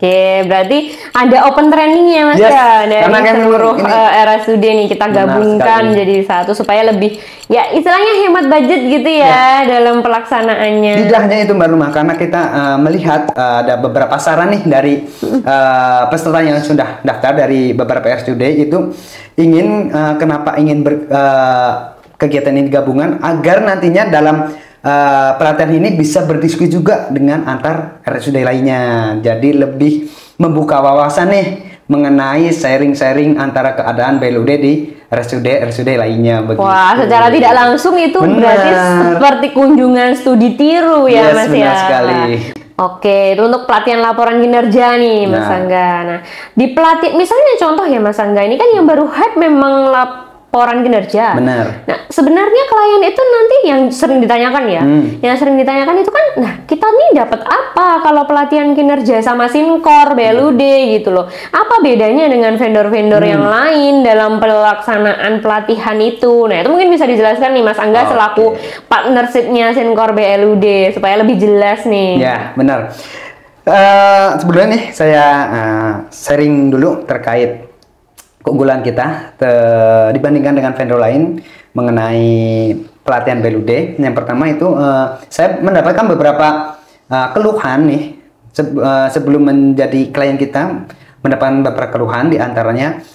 Oke, berarti ada open training ya Mas ya dari kan seluruh RSUD nih kita gabungkan jadi satu supaya lebih ya istilahnya hemat budget gitu ya dalam pelaksanaannya. Tidak hanya itu Mbak Nurma, karena kita melihat ada beberapa saran nih dari peserta yang sudah daftar dari beberapa RSUD itu ingin kenapa ingin kegiatan ini gabungan agar nantinya dalam pelatihan ini bisa berdiskusi juga dengan antar RSUD lainnya. Jadi lebih membuka wawasan nih mengenai sharing-sharing antara keadaan BLUD di RSUD lainnya. Begitu. Wah, secara tidak langsung itu berarti seperti kunjungan studi tiru ya Mas ya. Benar sekali. Oke, itu untuk pelatihan laporan kinerja nih Mas Angga. Nah, di pelatihan misalnya contoh ya Mas Angga, ini kan yang baru hype memang laporan kinerja. Benar. Nah, sebenarnya klien itu nanti yang sering ditanyakan ya. Yang sering ditanyakan itu kan, nah kita nih dapat apa kalau pelatihan kinerja sama Sinkor, BLUD gitu loh. Apa bedanya dengan vendor-vendor yang lain dalam pelaksanaan pelatihan itu? Nah, itu mungkin bisa dijelaskan nih Mas Angga selaku partnership-nya Sinkor BLUD supaya lebih jelas nih. Ya, benar. Sebelumnya nih saya sharing dulu terkait keunggulan kita dibandingkan dengan vendor lain mengenai pelatihan BLUD. Yang pertama itu saya mendapatkan beberapa keluhan nih sebelum menjadi klien kita, mendapatkan beberapa keluhan diantaranya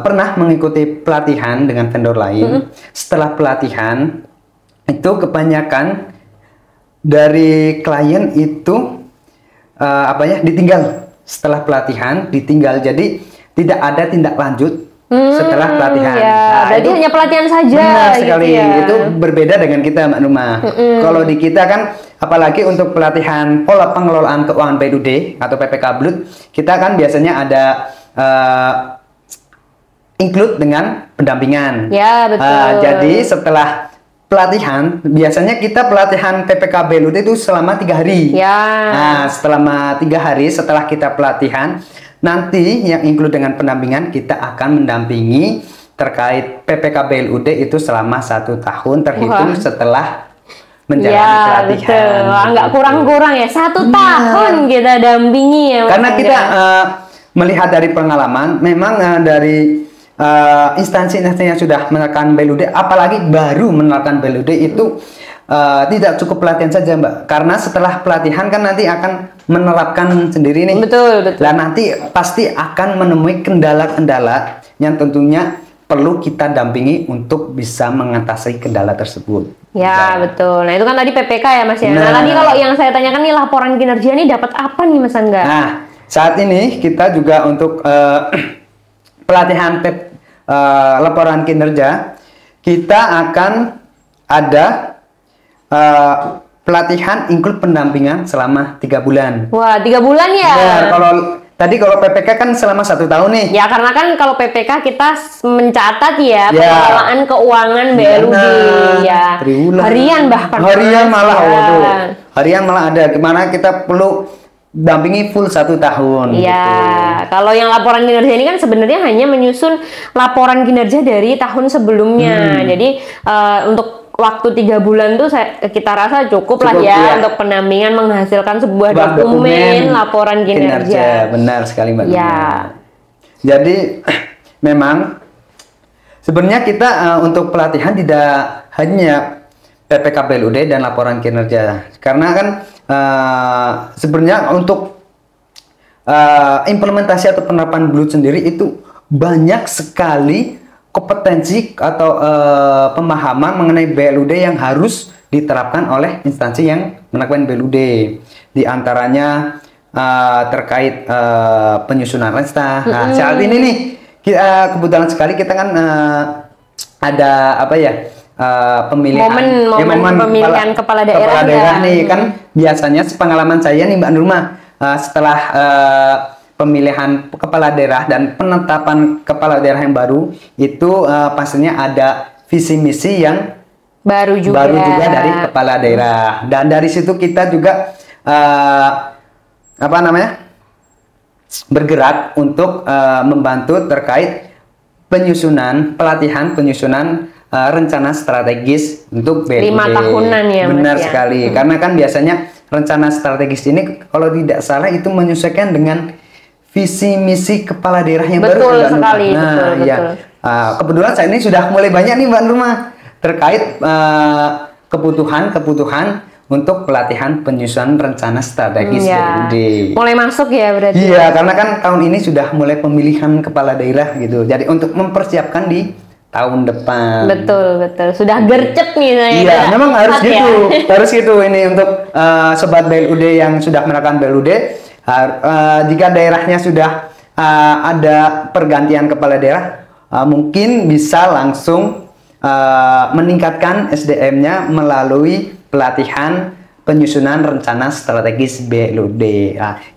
pernah mengikuti pelatihan dengan vendor lain. Setelah pelatihan itu kebanyakan dari klien itu ditinggal setelah pelatihan, ditinggal, jadi tidak ada tindak lanjut setelah pelatihan. Berarti hanya pelatihan saja. Benar sekali. Gitu ya. Itu berbeda dengan kita Mbak Nurma. Kalau di kita kan, apalagi untuk pelatihan pola pengelolaan keuangan BLUD atau PPK BLUD, kita kan biasanya ada include dengan pendampingan. Ya, betul. Jadi setelah pelatihan, biasanya kita pelatihan PPK BLUD itu selama 3 hari. Ya. Nah, selama 3 hari setelah kita pelatihan, nanti yang include dengan pendampingan, kita akan mendampingi terkait PPK BLUD itu selama 1 tahun terhitung setelah menjalani pelatihan. Betul. Nggak kurang-kurang ya, 1 tahun kita dampingi ya. Karena kita melihat dari pengalaman, memang dari instansi-instansi yang sudah menerapkan BLUD, apalagi baru menerapkan BLUD itu tidak cukup pelatihan saja Mbak, karena setelah pelatihan kan nanti akan menerapkan sendiri nih. Betul. Dan nanti pasti akan menemui kendala-kendala yang tentunya perlu kita dampingi untuk bisa mengatasi kendala tersebut. Ya, betul. Nah, itu kan tadi PPK ya Mas ya. Nah, tadi kalau yang saya tanyakan nih laporan kinerja nih dapat apa nih Mas Angga? Nah, saat ini kita juga untuk pelatihan laporan kinerja, kita akan ada pelatihan include pendampingan selama 3 bulan. Wah, 3 bulan ya? Benar, kalau PPK kan selama 1 tahun nih. Ya, karena kan kalau PPK kita mencatat ya pengelolaan keuangan BLUD ya. Harian bahkan. Harian malah harian malah ada, gimana kita perlu dampingi full 1 tahun. Iya, gitu. Kalau yang laporan kinerja ini kan sebenarnya hanya menyusun laporan kinerja dari tahun sebelumnya. Jadi untuk waktu 3 bulan tuh kita rasa cukup lah ya untuk pendampingan menghasilkan sebuah dokumen laporan kinerja. Benar sekali Mbak. Ya. Jadi memang sebenarnya kita untuk pelatihan tidak hanya PPK BLUD dan laporan kinerja, karena kan sebenarnya untuk implementasi atau penerapan BLUD sendiri itu banyak sekali kompetensi atau pemahaman mengenai BLUD yang harus diterapkan oleh instansi yang menerapkan BLUD. Di antaranya terkait penyusunan resta. Nah, saat ini nih kebetulan sekali kita kan ada pemilihan momen pemilihan kepala daerah nih kan. Biasanya pengalaman saya nih Mbak Nurma, setelah pemilihan kepala daerah dan penetapan kepala daerah yang baru itu pastinya ada visi misi yang baru juga dari kepala daerah, dan dari situ kita juga bergerak untuk membantu terkait penyusunan rencana strategis untuk BLUD. 5 tahunan ya, Mas, Benar ya. sekali. Karena kan biasanya rencana strategis ini kalau tidak salah itu menyesuaikan dengan visi misi kepala daerah yang baru. Betul Mbak Nurma. sekali, Nah, betul, ya. betul. Kebetulan saat ini sudah mulai banyak nih Mbak Nurma terkait kebutuhan untuk pelatihan penyusunan rencana strategis BLUD. Mulai masuk ya berarti. Iya, karena kan tahun ini sudah mulai pemilihan kepala daerah gitu. Jadi untuk mempersiapkan di tahun depan. Betul, betul. Sudah gercep nih saya. Iya, memang harus Tepat gitu. ya. Harus gitu ini untuk sobat BLUD yang sudah menerapkan BLUD. Jika daerahnya sudah ada pergantian kepala daerah, mungkin bisa langsung meningkatkan SDM-nya melalui pelatihan penyusunan rencana strategis BLUD.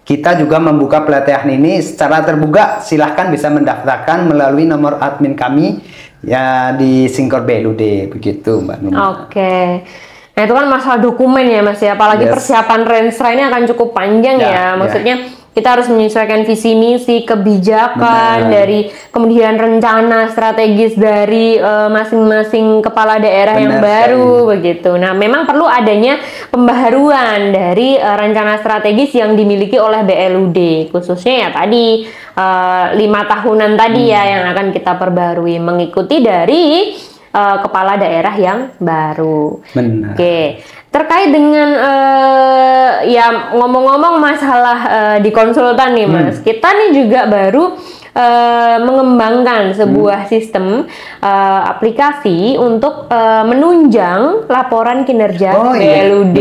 Kita juga membuka pelatihan ini secara terbuka. Silahkan bisa mendaftarkan melalui nomor admin kami ya di Sinkor BLUD, begitu Mbak Nurma. Oke. Nah itu kan masalah dokumen ya Mas ya, apalagi Yes. persiapan renstra ini akan cukup panjang ya. Maksudnya kita harus menyesuaikan visi misi, kebijakan dari kemudian rencana strategis dari masing-masing kepala daerah yang baru begitu. Nah, memang perlu adanya pembaharuan dari rencana strategis yang dimiliki oleh BLUD, khususnya ya tadi 5 tahunan tadi ya yang akan kita perbarui mengikuti dari kepala daerah yang baru. Benar. Oke. Terkait dengan ya ngomong-ngomong masalah di konsultan nih Mas, kita nih juga baru mengembangkan sebuah sistem aplikasi untuk menunjang laporan kinerja BLUD.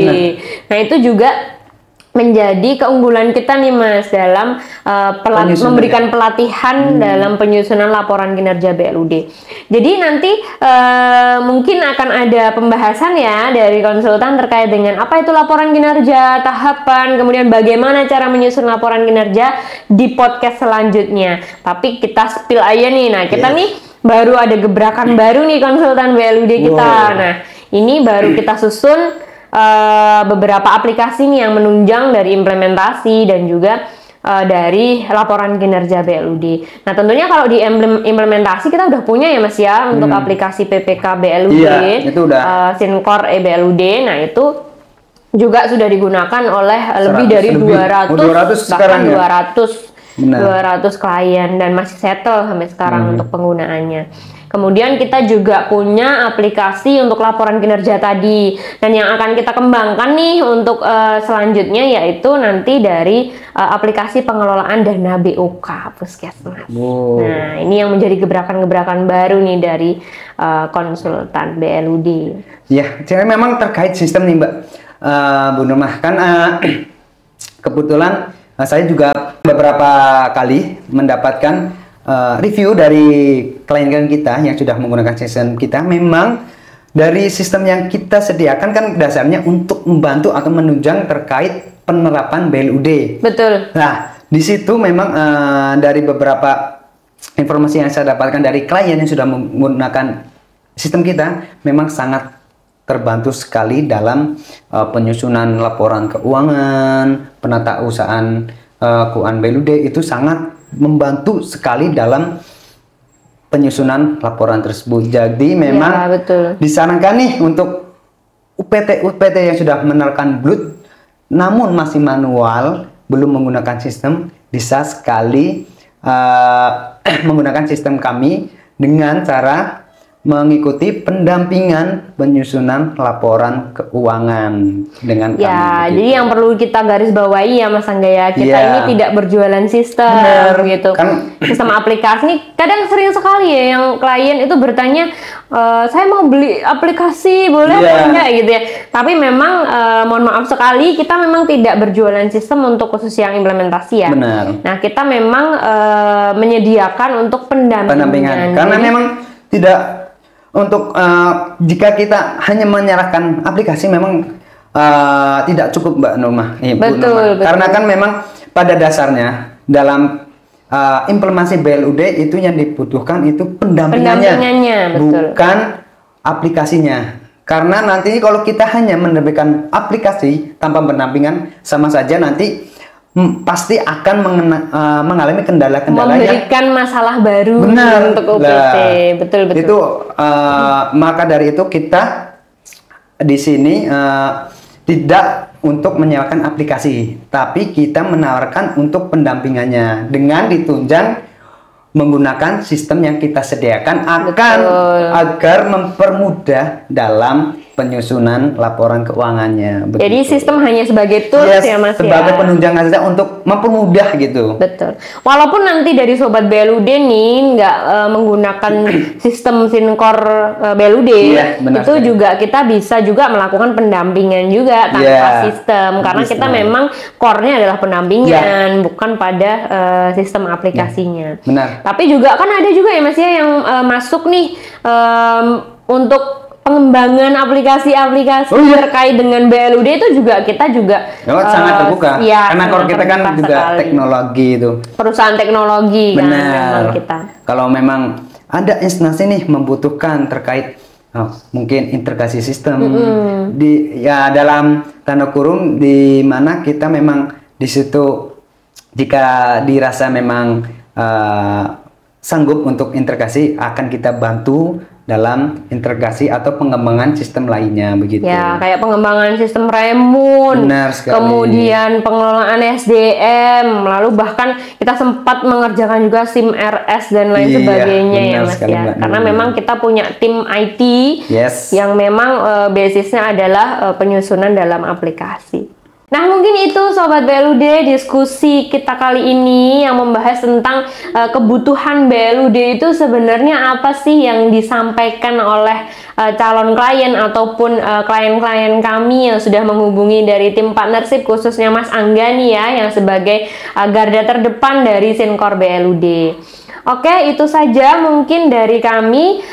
Nah itu juga menjadi keunggulan kita nih Mas dalam memberikan pelatihan dalam penyusunan laporan kinerja BLUD. Jadi nanti mungkin akan ada pembahasan ya dari konsultan terkait dengan apa itu laporan kinerja, tahapan, kemudian bagaimana cara menyusun laporan kinerja di podcast selanjutnya. Tapi kita spill aja nih. Nah, kita nih baru ada gebrakan baru nih konsultan BLUD kita. Nah, ini baru kita susun beberapa aplikasi nih yang menunjang dari implementasi dan juga dari laporan kinerja BLUD. Nah tentunya kalau di implementasi kita udah punya ya Mas ya untuk aplikasi PPK BLUD, itu udah. Sinkor BLUD. Nah itu juga sudah digunakan oleh lebih dari 200 sekarang bahkan ya? 200 klien dan masih settle sampai sekarang untuk penggunaannya. Kemudian kita juga punya aplikasi untuk laporan kinerja tadi, dan yang akan kita kembangkan nih untuk selanjutnya yaitu nanti dari aplikasi pengelolaan dana BOK Puskesmas. Nah ini yang menjadi gebrakan-gebrakan baru nih dari konsultan BLUD. Ya, jadi memang terkait sistem nih Mbak Bu Nurma, kan kebetulan saya juga beberapa kali mendapatkan review dari klien-klien kita yang sudah menggunakan sistem kita. Memang dari sistem yang kita sediakan kan dasarnya untuk membantu atau menunjang terkait penerapan BLUD. Betul. Nah, di situ memang dari beberapa informasi yang saya dapatkan dari klien yang sudah menggunakan sistem kita, memang sangat terbantu sekali dalam penyusunan laporan keuangan, penata usahaan keuangan BLUD itu sangat membantu sekali dalam penyusunan laporan tersebut. Jadi memang disarankan nih untuk UPT yang sudah menerapkan BLUD namun masih manual, belum menggunakan sistem, bisa sekali menggunakan sistem kami dengan cara mengikuti pendampingan penyusunan laporan keuangan dengan kami. Ya, jadi yang perlu kita garis bawahi ya Mas Angga ya, kita ini tidak berjualan sistem gitu. Sistem aplikasi ini kadang sering sekali ya yang klien itu bertanya, saya mau beli aplikasi boleh apa enggak gitu ya. Tapi memang mohon maaf sekali kita memang tidak berjualan sistem untuk khusus yang implementasi ya. Benar. Nah, kita memang menyediakan untuk pendampingan. Karena memang tidak untuk jika kita hanya menyerahkan aplikasi memang tidak cukup Mbak Nurma. Betul. Karena kan memang pada dasarnya dalam implementasi BLUD itu yang dibutuhkan itu pendampingannya, bukan aplikasinya. Karena nanti kalau kita hanya menerbitkan aplikasi tanpa pendampingan, sama saja nanti pasti akan mengalami kendala-kendala memberikan masalah baru untuk UPT. Betul. Itu maka dari itu kita di sini tidak untuk menyewakan aplikasi, tapi kita menawarkan untuk pendampingannya dengan ditunjang menggunakan sistem yang kita sediakan agar mempermudah dalam penyusunan laporan keuangannya. Begitu. Jadi sistem hanya sebagai tools ya Mas, sebagai penunjang saja untuk mempermudah gitu. Betul. Walaupun nanti dari Sobat BLUD nih nggak menggunakan sistem Sinkor BLUD, itu juga kita bisa juga melakukan pendampingan juga tanpa sistem, karena kita memang core-nya adalah pendampingan, bukan pada sistem aplikasinya. Benar. Tapi juga kan ada juga ya Mas ya yang masuk nih untuk pengembangan aplikasi-aplikasi terkait dengan BLUD itu juga kita sangat terbuka. Karena kalau kita kan juga teknologi itu. Perusahaan teknologi. Benar. Kan kita. Kalau memang ada instansi nih membutuhkan terkait mungkin integrasi sistem dalam tanda kurung di mana kita memang di situ jika dirasa memang sanggup untuk integrasi akan kita bantu dalam integrasi atau pengembangan sistem lainnya begitu. Ya, kayak pengembangan sistem Remun, kemudian pengelolaan SDM, lalu bahkan kita sempat mengerjakan juga SIM RS dan lain sebagainya ya Mas ya. Karena memang kita punya tim IT yang memang basisnya adalah penyusunan dalam aplikasi. Nah, mungkin itu Sobat BLUD diskusi kita kali ini yang membahas tentang kebutuhan BLUD itu sebenarnya apa sih yang disampaikan oleh calon klien ataupun klien-klien kami yang sudah menghubungi dari tim partnership, khususnya Mas Angga nih ya, yang sebagai garda terdepan dari Sinkor BLUD. Oke, itu saja mungkin dari kami.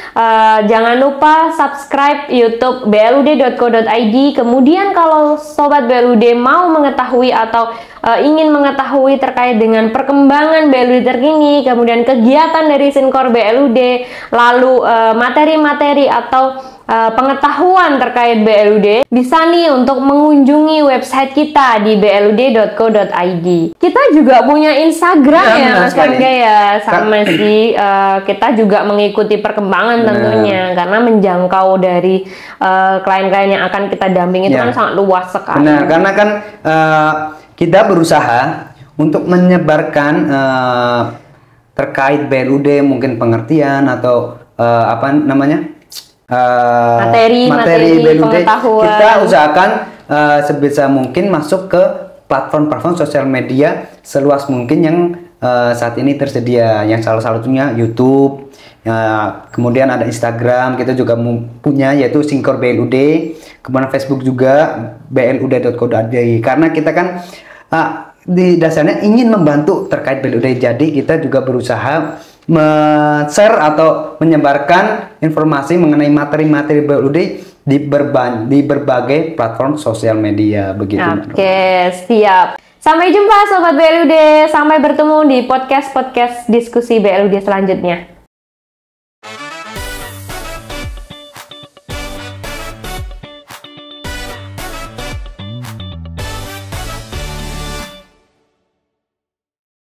Jangan lupa subscribe YouTube blud.co.id. Kemudian kalau Sobat BLUD mau mengetahui atau ingin mengetahui terkait dengan perkembangan BLUD terkini, kemudian kegiatan dari Sinkor BLUD, lalu materi-materi atau pengetahuan terkait BLUD, bisa nih untuk mengunjungi website kita di blud.co.id. Kita juga punya Instagram ya Mas Angga ya, sama sih kita juga mengikuti perkembangan tentunya, karena menjangkau dari klien-klien yang akan kita dampingi itu kan sangat luas sekali. Benar, karena kan kita berusaha untuk menyebarkan terkait BLUD mungkin pengertian atau materi BLUD, kita usahakan sebisa mungkin masuk ke platform-platform sosial media seluas mungkin yang saat ini tersedia, yang salah satunya YouTube, kemudian ada Instagram, kita juga punya yaitu Sinkor BLUD, kemudian Facebook juga blud.co.id, karena kita kan di dasarnya ingin membantu terkait BLUD, jadi kita juga berusaha share atau menyebarkan informasi mengenai materi-materi BLUD di berbagai platform sosial media begitu. Oke, siap. Sampai jumpa Sobat BLUD, sampai bertemu di podcast diskusi BLUD selanjutnya.